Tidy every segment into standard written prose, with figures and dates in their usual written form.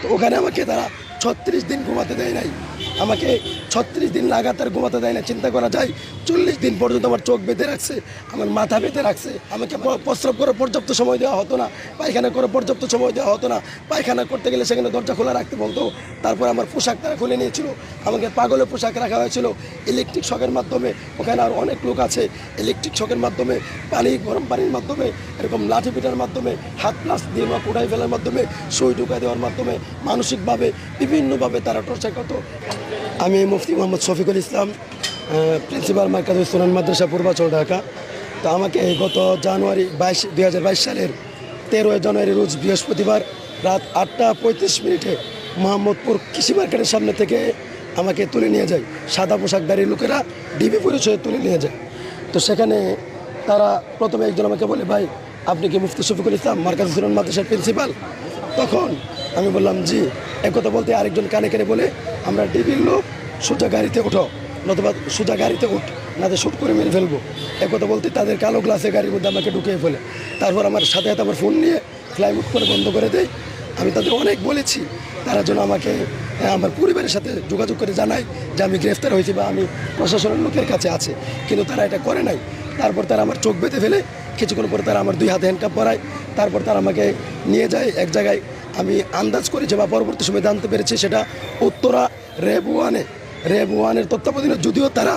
তো ওখানে আমাকে তারা 36 দিন ঘুমাতে দেয় নাই, আমাকে 36 দিন লাগাতার ঘুমাতে দেয় না। চিন্তা করা যায়, 40 দিন পর্যন্ত আমার চোখ বেঁধে রাখছে, আমার মাথা বেঁধে রাখছে। আমাকে প্রস্রাব করার পর্যাপ্ত সময় দেওয়া হতো না, পায়খানা করার পর্যাপ্ত সময় দেওয়া হতো না। পায়খানা করতে গেলে সেখানে দরজা খোলা রাখতে বলতো। তারপর আমার পোশাক তারা খুলে নিয়েছিল, আমাকে পাগলের পোশাক রাখা হয়েছিল। ইলেকট্রিক শকের মাধ্যমে, ওখানে আর অনেক লোক আছে, ইলেকট্রিক শকের মাধ্যমে, গরম পানির মাধ্যমে, এরকম লাঠি পিটার মাধ্যমে, হাত প্লাস দিয়ে কোটাই ফেলার মাধ্যমে, সুই ঢুকা দেওয়ার মাধ্যমে, মানসিকভাবে বিভিন্নভাবে তারা টর্চার করতো। আমি মুফতি মোহাম্মদ শফিকুল ইসলাম, প্রিন্সিপাল মার্কাজুল সুনান মাদ্রাসা পূর্বাচল, ঢাকা। তো আমাকে গত জানুয়ারি 2022 সালের 13 জানুয়ারি রোজ বৃহস্পতিবার রাত 8:35 মোহাম্মদপুর কৃষি মার্কেটের সামনে থেকে আমাকে তুলে নিয়ে যায় সাদা পোশাকধারী লোকেরা, ডিবি পরিচয়ে তুলে নিয়ে যায়। তো সেখানে তারা প্রথমে একজন আমাকে বলে, ভাই আপনি কি মুফতি শফিকুল ইসলাম মার্কাজুল সুনান মাদ্রাসার প্রিন্সিপাল? তখন আমি বললাম জি। একথা বলতে আরেকজন কানে কানে বলে, আমরা ডিবির লোক, সোজা গাড়িতে ওঠো, নতুবা সোজা গাড়িতে উঠ, না তো শ্যুট করে মেরে ফেলবো। একথা বলতে তাদের কালো গ্লাসে গাড়ির মধ্যে আমাকে ঢুকিয়ে ফেলে। তারপর আমার সাথে সাথে আমার ফোন নিয়ে ফ্লাই মুট করে বন্ধ করে দেয়। আমি তাদের অনেক বলেছি, তারা যেন আমাকে আমার পরিবারের সাথে যোগাযোগ করে জানায় যে আমি গ্রেফতার হয়েছি বা আমি প্রশাসনের লোকের কাছে আছে, কিন্তু তারা এটা করে নাই। তারপর তারা আমার চোখ বেঁধে ফেলে, কিছুক্ষণ পরে তারা আমার 2 হাতে হ্যান্ডকাপ পরায়। তারপর তারা আমাকে নিয়ে যায় এক জায়গায়, আমি আন্দাজ করেছি বা পরবর্তী সময় জানতে পেরেছি সেটা উত্তরা র্যাব 1-এর তত্ত্বাবধানে। যদিও তারা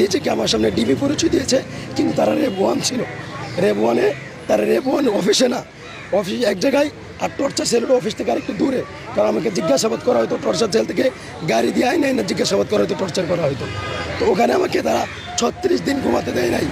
নিজেকে আমার সামনে ডিবি পরিচয় দিয়েছে, কিন্তু তারা র্যাব 1 ছিল। র্যাব 1-এ তারা র্যাব 1 অফিসে না, অফিস এক জায়গায়, আর টর্চার সেলের অফিস থেকে আরেকটু দূরে। কারণ আমাকে জিজ্ঞাসাবাদ করা হয়তো, টর্চার সেল থেকে গাড়ি দিয়ে আয় নাই না, জিজ্ঞাসাবাদ করা হয়তো, টর্চার করা হয়তো। তো ওখানে আমাকে তারা 36 দিন ঘুমাতে দেয় নাই,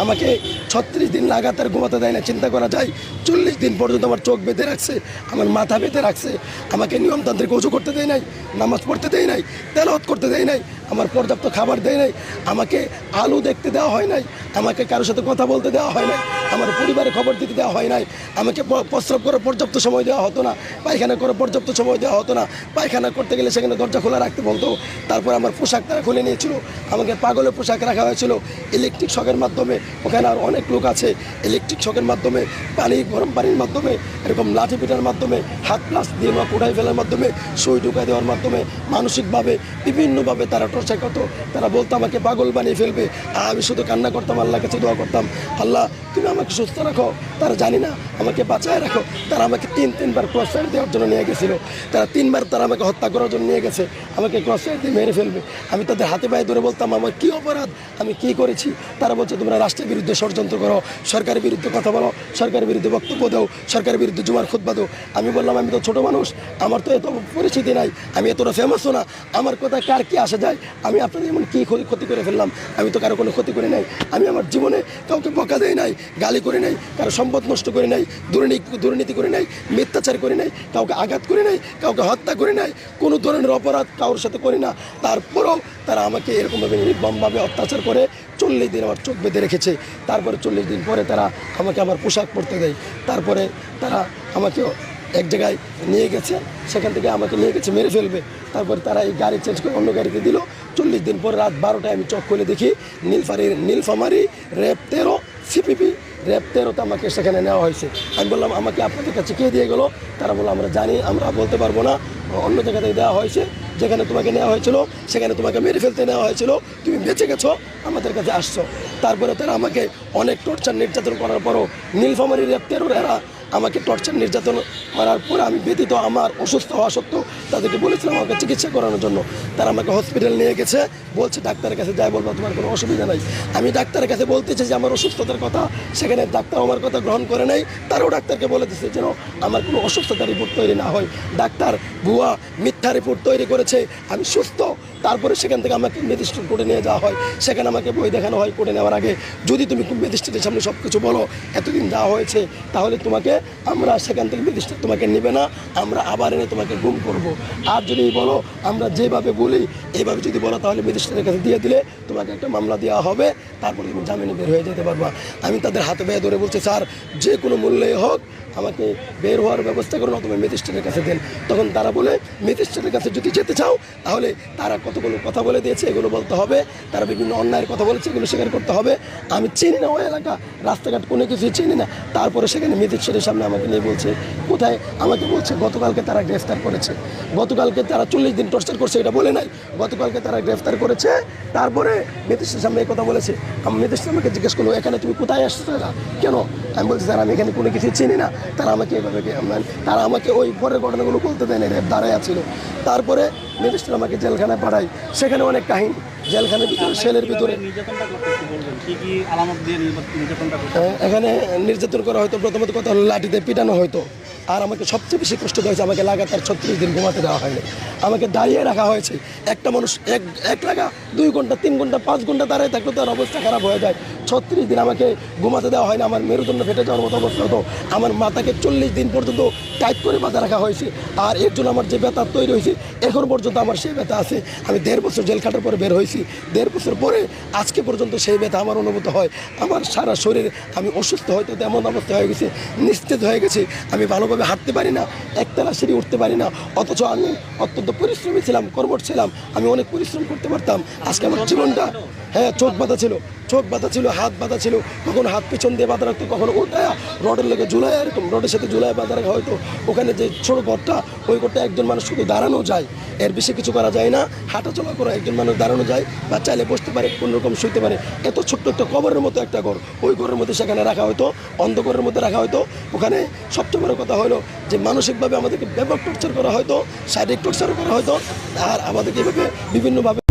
আমাকে 36 দিন লাগাতার ঘুমাতে দেয় না। চিন্তা করা যায়, 40 দিন পর্যন্ত আমার চোখ বেঁধে রাখছে, আমার মাথা বেঁধে রাখছে। আমাকে নিয়মতান্ত্রিক ওযু করতে দেয় নাই, নামাজ পড়তে দেয় নাই, তেলাওয়াত করতে দেয় নাই, আমার পর্যাপ্ত খাবার দেয় নাই, আমাকে আলো দেখতে দেওয়া হয় নাই, আমাকে কারোর সাথে কথা বলতে দেওয়া হয় নাই, আমার পরিবারের খবর দিতে দেওয়া হয় নাই, আমাকে প্রস্রাব করার পর্যাপ্ত সময় দেওয়া হতো না, পায়খানা করার পর্যাপ্ত সময় দেওয়া হতো না। পায়খানা করতে গেলে সেখানে দরজা খোলা রাখতে বলতো। তারপর আমার পোশাক তারা খুলে নিয়েছিল, আমাকে পাগলের পোশাক রাখা হয়েছিল। ইলেকট্রিক শকের মাধ্যমে, ওখানে আর অনেক লোক আছে, ইলেকট্রিক শকের মাধ্যমে, গরম পানির মাধ্যমে, এরকম লাঠি পিটার মাধ্যমে, হাত প্লাস দিয়ে কোটাই ফেলার মাধ্যমে, সুই ঢুকা দেওয়ার মাধ্যমে, মানসিকভাবে বিভিন্নভাবে তারা টর্চার করতো। তারা বলতো আমাকে পাগল বানিয়ে ফেলবে। আমি শুধু কান্না করতাম, আল্লাহর কাছে দোয়া করতাম, আল্লাহ তুমি আমাকে সুস্থ রাখো, তারা জানি না আমাকে বাঁচায় রাখো। তারা আমাকে 3বার ক্রস ফায়ার দেওয়ার জন্য নিয়ে গেছিলো, তারা 3বার তারা আমাকে হত্যা করার জন্য নিয়ে গেছে, আমাকে ক্রস ফায়ার দিয়ে মেরে ফেলবে। আমি তাদের হাতে পায়ে ধরে বলতাম আমার কী অপরাধ, আমি কী করেছি। তারা বলছে তোমরা রাষ্ট্রের বিরুদ্ধে ষড়যন্ত্র করো, সরকারের বিরুদ্ধে কথা বলো, সরকারের বিরুদ্ধে বক্তব্য দাও, সরকারের বিরুদ্ধে জুমার খুতবা দাও। আমি বললাম আমি তো ছোটো মানুষ, আমার তো এত পরিচিতি নাই, আমি এতটা ফেমাসও না, আমার কথা কার কী আসা যায়, আমি আপনাদের এমন কী ক্ষতি করে ফেললাম, আমি তো কারো কোনো ক্ষতি করে নাই। আমি আমার জীবনে কাউকে বকা দেয় নাই, গালি করে নাই, কারো সম্পদ নষ্ট করে নাই, দুর্নীতি করে নাই, মিথ্যাচার করে নাই, কাউকে আঘাত করে নাই, কাউকে হত্যা করে নাই, কোনো ধরনের অপরাধ কারোর সাথে করি না। তারপরেও তারা আমাকে এরকমভাবে নির্মমভাবে অত্যাচার করে 40 দিন আমার চোখ বেঁধে রেখেছে। তারপরে 40 দিন পরে তারা আমাকে আমার পোশাক পরতে দেয়। তারপরে তারা আমাকে এক জায়গায় নিয়ে গেছে, সেখান থেকে আমাকে নিয়ে গেছে মেরে ফেলবে। তারপরে তারা এই গাড়ি চেঞ্জ করে অন্য গাড়িতে দিল। 40 দিন পরে রাত 12টায় আমি চোখ খুলে দেখি নীলফামারী র্যাব 13 সিপিপি র্যাব 13তে আমাকে সেখানে নেওয়া হয়েছে। আমি বললাম আমাকে আপনাদের কাছে কে দিয়ে গেলো? তারা বললো আমরা জানি, আমরা বলতে পারবো না, অন্য জায়গা থেকে দেওয়া হয়েছে, যেখানে তোমাকে নেওয়া হয়েছিল সেখানে তোমাকে মেরে ফেলতে নেওয়া হয়েছিল, তুমি বেঁচে গেছো, আমাদের কাছে আসছো। তারপরে তারা আমাকে অনেক টর্চার নির্যাতন করার পরও নীলফামারী র্যাব 13 এরা আমাকে টর্চার নির্যাতন করার পরে আমি ব্যতীত আমার অসুস্থ হওয়া সত্ত্বেও তাদেরকে বলেছিলাম আমাকে চিকিৎসা করানোর জন্য। তারা আমাকে হসপিটাল নিয়ে গেছে, বলছে ডাক্তারের কাছে যাই বলবো তোমার কোনো অসুবিধা নাই। আমি ডাক্তারের কাছে বলতেছি যে আমার অসুস্থতার কথা, সেখানে ডাক্তার আমার কথা গ্রহণ করে নাই। তারাও ডাক্তারকে বলে দিচ্ছে যেন আমার কোনো অসুস্থতার রিপোর্ট তৈরি না হয়। ডাক্তার ভুয়া মিথ্যা রিপোর্ট তৈরি করেছে, আমি সুস্থ। তারপরে সেখান থেকে আমাকে ম্যাজিস্ট্রেট কোর্টে নিয়ে যাওয়া হয়, সেখানে আমাকে বই দেখানো হয় কোর্টে নেওয়ার আগে, যদি তুমি ম্যাজিস্ট্রেটের সামনে সব কিছু বলো এতদিন যাওয়া হয়েছে, তাহলে তোমাকে আমরা সেখান থেকে ম্যাজিস্ট্রেট তোমাকে নেবে না, আমরা আবার এনে তোমাকে গুম করব। আর যদি বলো আমরা যেভাবে বলি এইভাবে যদি বলো, তাহলে ম্যাজিস্ট্রেটের কাছে দিয়ে দিলে তোমাকে একটা মামলা দেওয়া হবে, তারপরে তুমি জামিনে বের হয়ে যেতে পারবা। আমি তাদের হাতে বেয়ে ধরে বলছি স্যার যে কোনো মূল্যে হোক আমাকে বের হওয়ার ব্যবস্থা করুন, অথবা ম্যাজিস্ট্রেটের কাছে দেন। তখন তারা বলে ম্যাজিস্ট্রেটের কাছে যদি যেতে চাও তাহলে তারা কতগুলো কথা বলে দিয়েছে, এগুলো বলতে হবে, তারা বিভিন্ন অন্যায়ের কথা বলেছে, এগুলো স্বীকার করতে হবে। আমি চিনি না ওই এলাকা, রাস্তাঘাট কোনো কিছুই চিনি না। তারপরে সেখানে ম্যাজিস্ট্রেটের সামনে আমাকে নিয়ে বলছে কোথায়, আমাকে বলছে গতকালকে তারা গ্রেফতার করেছে, গতকালকে তারা 40 দিন টর্চার করছে, এটা বলে নাই, গতকালকে তারা গ্রেফতার করেছে। তারপরে ম্যাজিস্ট্রেটের সামনে এই কথা বলেছে। আমি ম্যাজিস্ট্রেট আমাকে জিজ্ঞেস করলো এখানে তুমি কোথায় আসছো না কেন, আমি বলছি স্যার আমি এখানে কোনো কিছু চিনি না। তারা আমাকে এভাবে তারা আমাকে ওই পরের ঘটনাগুলো বলতে দেয় না, দাঁড়ায় ছিল। তারপরে ম্যাজিস্ট্রেট আমাকে জেলখানায় পাঠায়, সেখানে অনেক কাহিনী, জেলখানার ভিতরে সেলের ভিতরে এখানে নির্যাতন করা হয়তো। প্রথমত কথা হলো লাঠিতে পিটানো হয়তো, আর আমাকে সবচেয়ে বেশি কষ্ট দেওয়া হয়েছে আমাকে লাগাতার 36 দিন ঘুমাতে দেওয়া হয়নি, আমাকে দাঁড়িয়ে রাখা হয়েছে। একটা মানুষ এক লাগা 2 ঘন্টা 3 ঘন্টা 5 ঘন্টা দাঁড়িয়ে থাকলে তার অবস্থা খারাপ হয়ে যায়। 36 দিন আমাকে ঘুমাতে দেওয়া হয় না, আমার মেরুদণ্ড ফেটে যাওয়ার মতো অবস্থা হতো। আমার মাথাকে 40 দিন পর্যন্ত টাইট করে বাঁধা রাখা হয়েছে, আর এর জন্য আমার যে ব্যথা তৈরি হয়েছে এখন পর্যন্ত আমার সেই ব্যথা আছে। আমি 1.5 বছর জেল খাটার পরে বের হয়েছি, 1.5 বছর পরে আজকে পর্যন্ত সেই ব্যথা আমার অনুভূত হয়। আমার সারা শরীরে আমি অসুস্থ হয়তো তেমন অবস্থা হয়ে গেছে, নিস্তেজ হয়ে গেছে, আমি ভালোভাবে হাঁটতে পারি না, একতলা সিঁড়ি উঠতে পারি না। অথচ আমি অত্যন্ত পরিশ্রমী ছিলাম, কর্মঠ ছিলাম, আমি অনেক পরিশ্রম করতে পারতাম। আজকে আমার জীবনটা, হ্যাঁ চোখ বাঁধা ছিল, হাত বাঁধা ছিল, কখনো হাত পিছন দিয়ে বাঁধা রাখতো, কখনো উল্টায় রডের লেগে ঝুলায়, এরকম রডের সাথে ঝুলায় বাঁধা রাখা হয়তো। ওখানে যে ছোটো ঘরটা, ওই ঘরটা একজন মানুষ শুধু দাঁড়ানো যায়, এর বেশি কিছু করা যায় না। হাঁটা চলা করে একজন মানুষ দাঁড়ানো যায় বা চাইলে বসতে পারে, কোনোরকম শুইতে পারে। এত ছোট্ট একটা কবরের মতো একটা ঘর, ওই ঘরের মধ্যে সেখানে রাখা হয়তো, অন্ধকারের মধ্যে রাখা হয়তো। ওখানে সবচেয়ে বড় কথা হলো যে মানসিকভাবে আমাদেরকে ব্যাপক টর্চার করা হয়তো, শারীরিক টর্চার করা হয়তো, আর আমাদেরকে এভাবে বিভিন্নভাবে